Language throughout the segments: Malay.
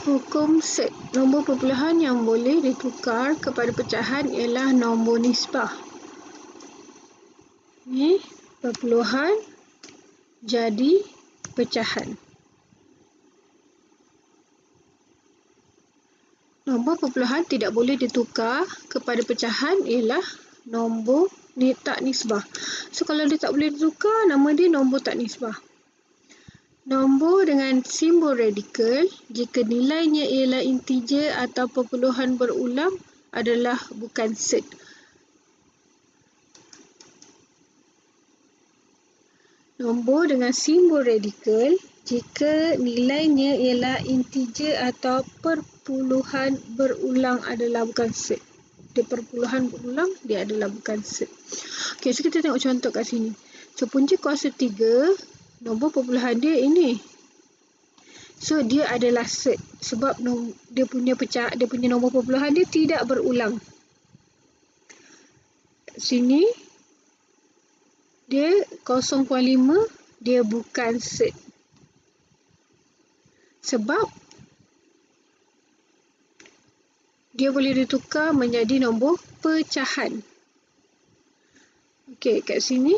Hukum set. Nombor perpuluhan yang boleh ditukar kepada pecahan ialah nombor nisbah. Ni perpuluhan jadi pecahan. Nombor perpuluhan tidak boleh ditukar kepada pecahan ialah nombor tak nisbah. So kalau dia tak boleh ditukar, nama dia nombor tak nisbah. Nombor dengan simbol radikal jika nilainya ialah integer atau perpuluhan berulang adalah bukan set. Nombor dengan simbol radikal jika nilainya ialah integer atau perpuluhan berulang adalah bukan set. Dia perpuluhan berulang, dia adalah bukan set. Okey, so kita tengok contoh kat sini. So punca kuasa 3, nombor perpuluhan dia ini. So dia adalah set sebab dia punya nombor perpuluhan dia tidak berulang. Sini dia 0.5, dia bukan set. Sebab dia boleh ditukar menjadi nombor pecahan. Okey, kat sini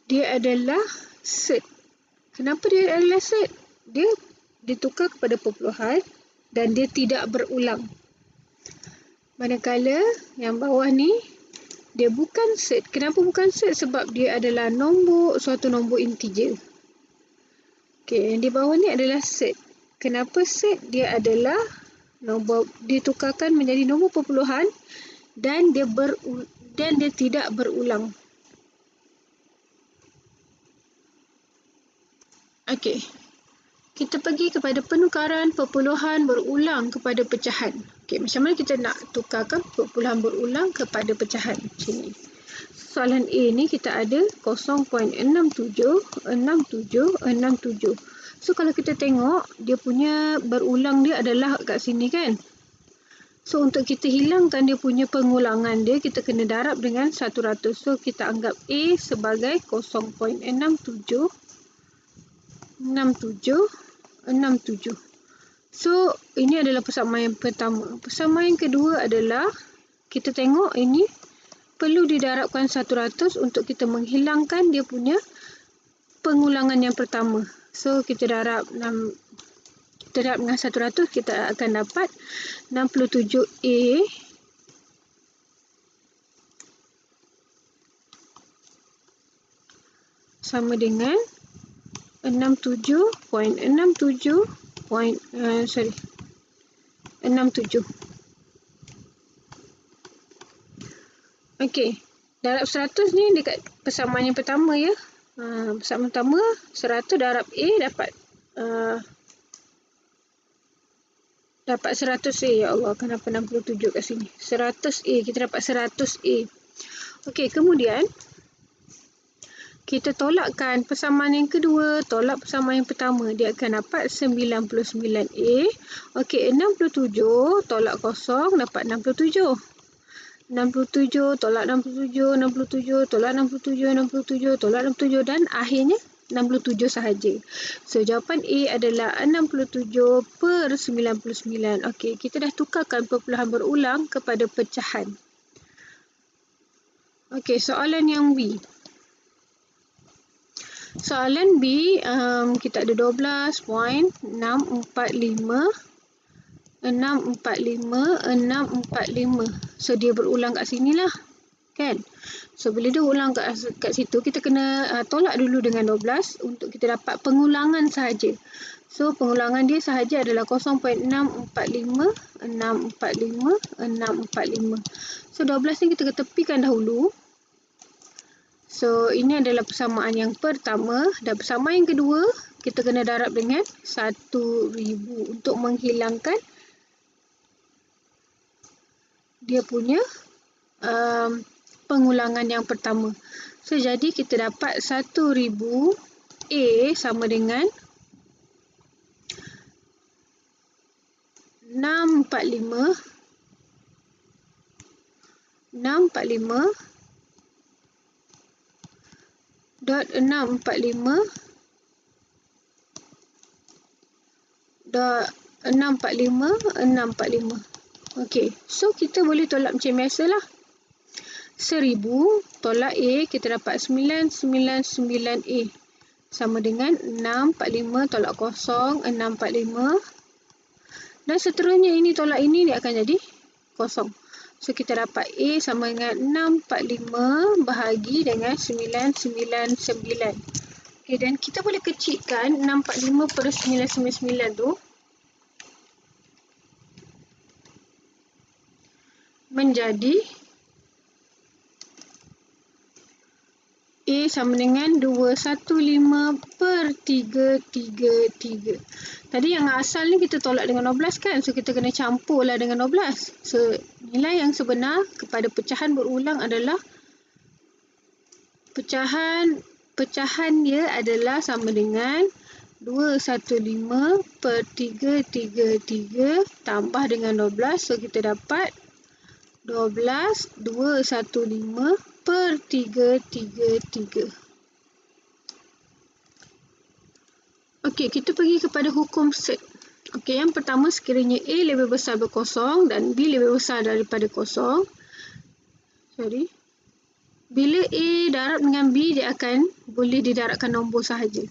dia adalah set. Kenapa dia adalah set? Dia ditukar kepada perpuluhan dan dia tidak berulang. Manakala yang bawah ni dia bukan set. Kenapa bukan set? Sebab dia adalah suatu nombor integer. Okey, yang di bawah ni adalah set. Kenapa set? Dia adalah ditukarkan menjadi nombor perpuluhan dan dia tidak berulang. Okey. Kita pergi kepada penukaran perpuluhan berulang kepada pecahan. Okey, macam mana kita nak tukarkan perpuluhan berulang kepada pecahan? Macam ni. Soalan A ni kita ada 0.676767. So kalau kita tengok dia punya berulang dia adalah kat sini kan. So untuk kita hilangkan dia punya pengulangan dia, kita kena darab dengan 100. So kita anggap A sebagai 0.6767. So ini adalah persamaan yang pertama. Persamaan yang kedua adalah kita tengok ini perlu didarabkan 100 untuk kita menghilangkan dia punya pengulangan yang pertama. So kita darab dengan 100, kita akan dapat 67A sama dengan 67. Okey, darab 100 ni dekat persamaan yang pertama ya. Persamaan pertama 100 darab A dapat 100A. Ya Allah, kenapa 67 kat sini? 100A, kita dapat 100A. Okey, kemudian kita tolakkan persamaan yang kedua, tolak persamaan yang pertama, dia akan dapat 99A. Okey, 67 tolak kosong dapat 67. 67 tolak 67, 67 tolak 67, 67 tolak 67 dan akhirnya 67 sahaja. So jawapan A adalah 67/99. Okey, kita dah tukarkan perpuluhan berulang kepada pecahan. Okey, soalan yang B. Soalan B, kita ada 12.645. 645. So dia berulang kat sini lah kan. So bila dia ulang kat situ, kita kena tolak dulu dengan 12 untuk kita dapat pengulangan sahaja. So pengulangan dia sahaja adalah 0.645. So 12 ni kita ketepikan dahulu. So ini adalah persamaan yang pertama, dan persamaan yang kedua kita kena darab dengan 1000 untuk menghilangkan dia punya pengulangan yang pertama. So jadi kita dapat 1000 A sama dengan 645 dot 645 645. Okey, so kita boleh tolak macam biasalah. 1000 tolak A, kita dapat 999A. Sama dengan 645 tolak 0, 645. Dan seterusnya ini tolak ini, dia akan jadi kosong. So, kita dapat A sama dengan 645 bahagi dengan 999. Okay, dan kita boleh kecilkan 645 per 999 tu menjadi A sama dengan 215 per 333. Tadi yang asal ni kita tolak dengan 12 kan? So, kita kena campurlah dengan 12. So, nilai yang sebenar kepada pecahan berulang adalah pecahan dia adalah sama dengan 215 per 333 tambah dengan 12. So, kita dapat 12 215 per 333. Okey, kita pergi kepada hukum set. Okey, yang pertama sekiranya A lebih besar daripada kosong dan B lebih besar daripada kosong. Bila A darab dengan B, dia akan boleh didarabkan nombor sahaja.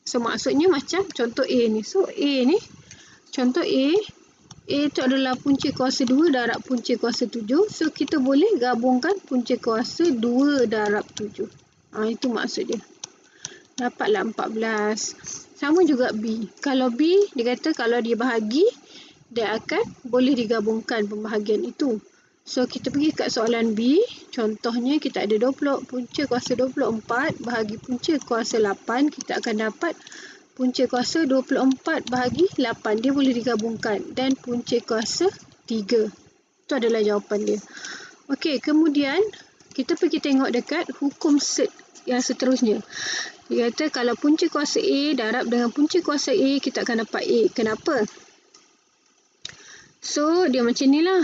So, maksudnya macam contoh A ni. So, A ni, contoh A itu adalah punca kuasa 2 darab punca kuasa 7. So, kita boleh gabungkan punca kuasa 2 darab 7. Itu maksud dia. Dapatlah 14. Sama juga B. Kalau B, dia kata kalau dia bahagi, dia akan boleh digabungkan pembahagian itu. So, kita pergi kat soalan B. Contohnya, kita ada punca kuasa 24 bahagi punca kuasa 8. Kita akan dapat punca kuasa 24 bahagi 8. Dia boleh digabungkan. Dan punca kuasa 3. Itu adalah jawapan dia. Okey, kemudian kita pergi tengok dekat hukum set yang seterusnya. Dia kata kalau punca kuasa A darab dengan punca kuasa A, kita akan dapat A. Kenapa? So, dia macam ni lah.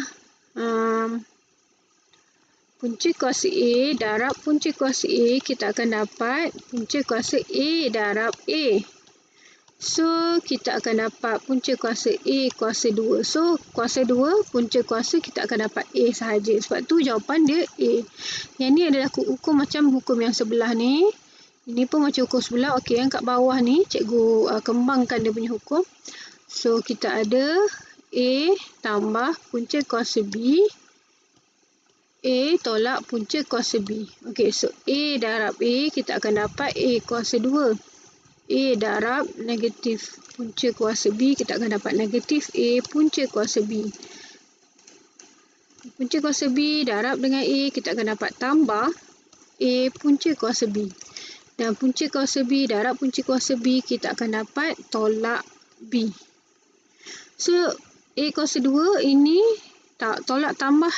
Punca kuasa A darab punca kuasa A, kita akan dapat punca kuasa A darab A. So, kita akan dapat punca kuasa A kuasa 2. So, kuasa 2, punca kuasa kita akan dapat A sahaja. Sebab tu jawapan dia A. Yang ni adalah hukum macam hukum yang sebelah ni. Ini pun macam hukum sebelah. Okey, yang kat bawah ni, cikgu kembangkan dia punya hukum. So, kita ada A tambah punca kuasa B. A tolak punca kuasa B. Okey, so A darab A, kita akan dapat A kuasa 2. A darab negatif punca kuasa B, kita akan dapat negatif A punca kuasa B. Punca kuasa B darab dengan A, kita akan dapat tambah A punca kuasa B. Dan punca kuasa B darab punca kuasa B, kita akan dapat tolak B. So, A kuasa 2 ini tolak tambah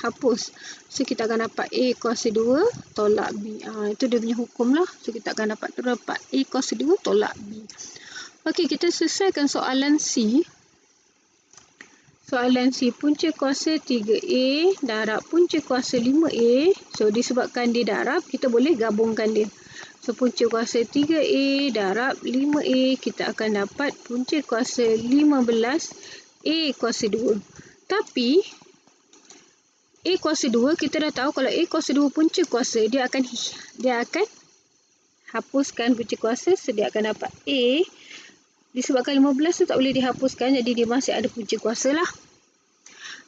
hapus. So, kita akan dapat A kuasa 2 tolak B. Itu dia punya hukum lah. So, kita akan dapat A kuasa 2 tolak B. Okey, kita selesaikan soalan C. Soalan C, punca kuasa 3A darab punca kuasa 5A. So, disebabkan dia darab, kita boleh gabungkan dia. So, punca kuasa 3A darab 5A, kita akan dapat punca kuasa 15A kuasa 2. Tapi, A kuasa 2, kita dah tahu kalau A kuasa 2 punca kuasa, dia akan hapuskan punca kuasa. So, dia akan dapat A. Disebabkan 15 tu tak boleh dihapuskan, jadi dia masih ada punca kuasa lah.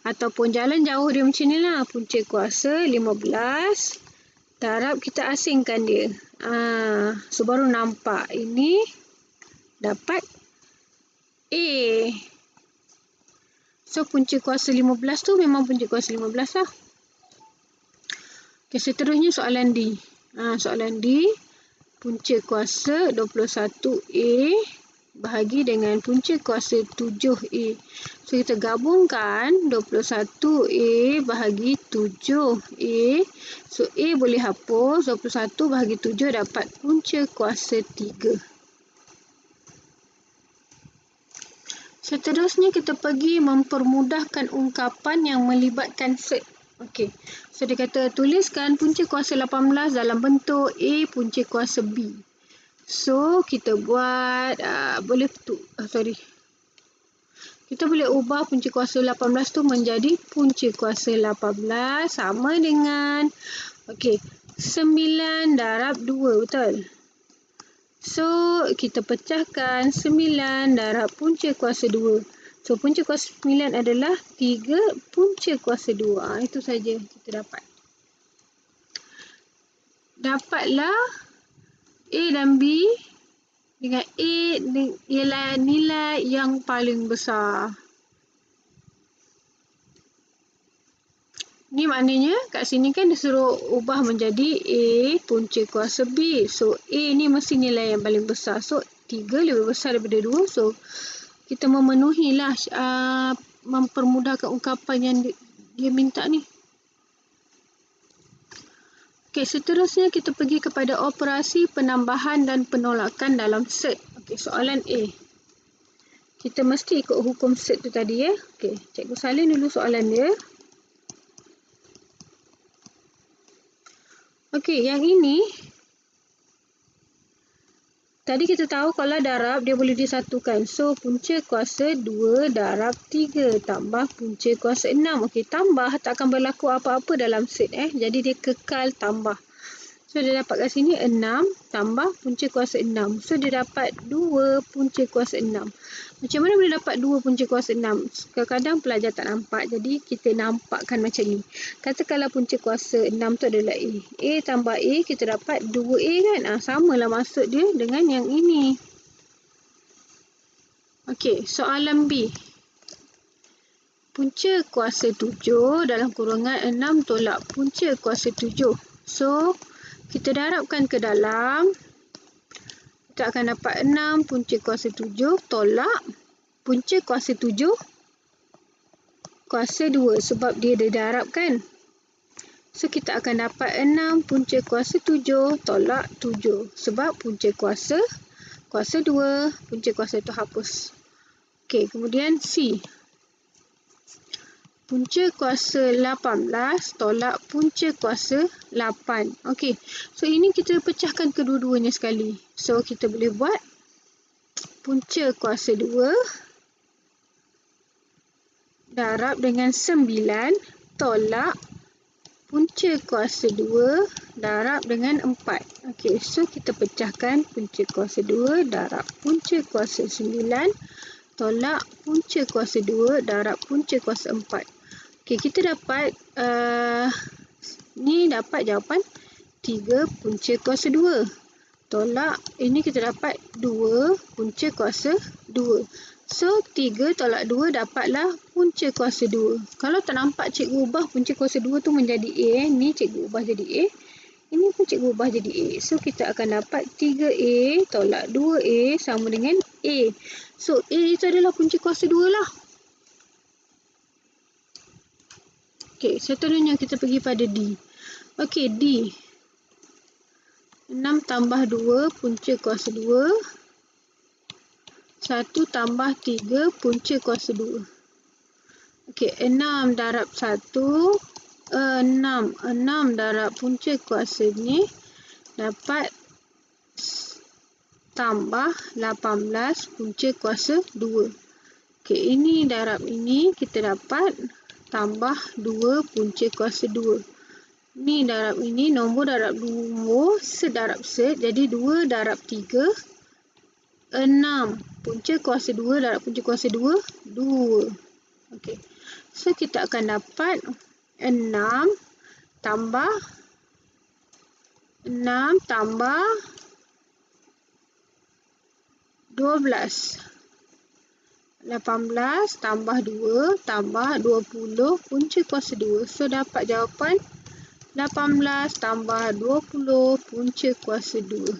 Ataupun jalan jauh dia macam ni lah. Punca kuasa 15 darab kita asingkan dia. So, baru nampak ini dapat A. So, punca kuasa 15 tu memang punca kuasa 15 lah. Okay, seterusnya soalan D. Soalan D, punca kuasa 21A bahagi dengan punca kuasa 7A. So, kita gabungkan 21A bahagi 7A. So, A boleh hapus. 21 bahagi 7 dapat punca kuasa 3. Seterusnya kita pergi mempermudahkan ungkapan yang melibatkan set. Okey. So, dia kata tuliskan punca kuasa 18 dalam bentuk A punca kuasa B. So, kita buat boleh tu. Kita boleh ubah punca kuasa 18 tu menjadi punca kuasa 18 sama dengan 9 darab 2, betul? So, kita pecahkan 9 darab punca kuasa 2. So, punca kuasa 9 adalah 3 punca kuasa 2. Itu saja kita dapat. Dapatlah A dan B dengan A ialah nilai yang paling besar. Ni maknanya kat sini kan disuruh ubah menjadi A punca kuasa B. So, A ni mesti nilai yang paling besar. So, 3 lebih besar daripada 2. So, kita memenuhilah mempermudahkan ungkapan yang dia minta ni. Seterusnya kita pergi kepada operasi penambahan dan penolakan dalam set. Soalan A. Kita mesti ikut hukum set tu tadi ya. Cikgu salin dulu soalan dia. Yang ini tadi kita tahu kalau darab dia boleh disatukan. So, punca kuasa 2 darab 3 tambah punca kuasa 6. Tambah tak akan berlaku apa-apa dalam set. Jadi, dia kekal tambah. So, dia dapat kat sini 6 tambah punca kuasa 6. So, dia dapat 2 punca kuasa 6. Macam mana boleh dapat 2 punca kuasa 6? Kadang-kadang pelajar tak nampak. Jadi, kita nampakkan macam ni. Katakanlah punca kuasa 6 tu adalah A. A tambah A, kita dapat 2A kan? Samalah maksud dia dengan yang ini. Soalan B. Punca kuasa 7 dalam kurungan 6 tolak punca kuasa 7. So, kita darabkan ke dalam. Kita akan dapat 6 punca kuasa 7 tolak punca kuasa 7 kuasa 2 sebab dia didarabkan. So, kita akan dapat 6 punca kuasa 7 tolak 7 sebab punca kuasa 2. Punca kuasa tu hapus. Kemudian C. Punca kuasa 18 tolak punca kuasa 8. So ini kita pecahkan kedua-duanya sekali. So kita boleh buat punca kuasa 2 darab dengan 9 tolak punca kuasa 2 darab dengan 4. So kita pecahkan punca kuasa 2 darab punca kuasa 9 tolak punca kuasa 2 darab punca kuasa 4. Kita dapat ni dapat jawapan 3 punca kuasa 2 tolak ini kita dapat 2 punca kuasa 2. So 3 tolak 2 dapatlah punca kuasa 2. Kalau tak nampak cikgu ubah punca kuasa 2 tu menjadi A. Ni cikgu ubah jadi A. Ini pun cikgu ubah jadi A. So kita akan dapat 3A tolak 2A sama dengan A. So A itu adalah punca kuasa 2 lah. Seterusnya kita pergi pada D. D. 6 tambah 2 punca kuasa 2. 1 tambah 3 punca kuasa 2. 6 darab 1. 6 darab punca kuasa ni dapat tambah 18 punca kuasa 2. Ini darab ini kita dapat tambah 2 punca kuasa 2. Ni darab ini, nombor darab nombor, set darab set. Jadi 2 darab 3. 6 punca kuasa 2 darab punca kuasa 2. 2. So kita akan dapat 6 tambah 12. 18 tambah 2 tambah 20 punca kuasa 2. So, dapat jawapan 18 tambah 20 punca kuasa 2.